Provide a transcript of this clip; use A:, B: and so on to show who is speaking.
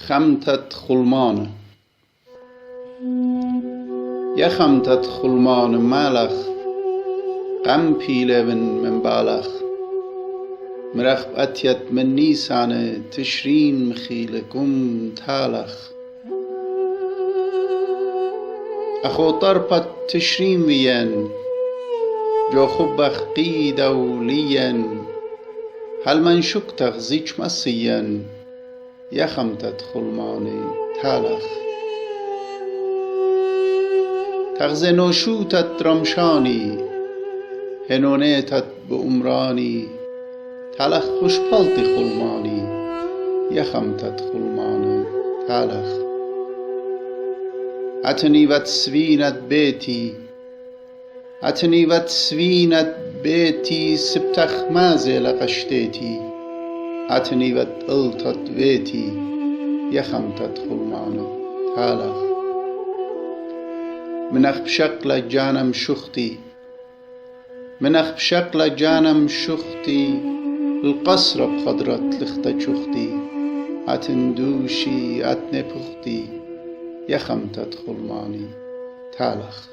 A: خمتت خلمان يا خمتت خلمان مالخ قم بيلبن من بالخ مرخ أتيت من نيسان تشرين مخيل قم تالخ أخو طربت تشرين وين جو خبخ قيد وليا هل من شكتخ زيج مسيا يا خمتت خلماني تالخ تغزنو شوتت رمشاني هنونيتت بأمراني تالخ خوشپالتي خلماني يا خمتت خلماني تالخ أتني وتسوينت بيتي أتني وتسوينت بيتي سبتخ مازي لقشتيتي أتني وتقلتت بيتي يا خمتت خلماني تالخ منخ بشكل جانم شختي منخ بشكل جانم شختي القصر بقدرت لخت شختي أتندوشي أتني بختي يا خمتت خلماني تالخ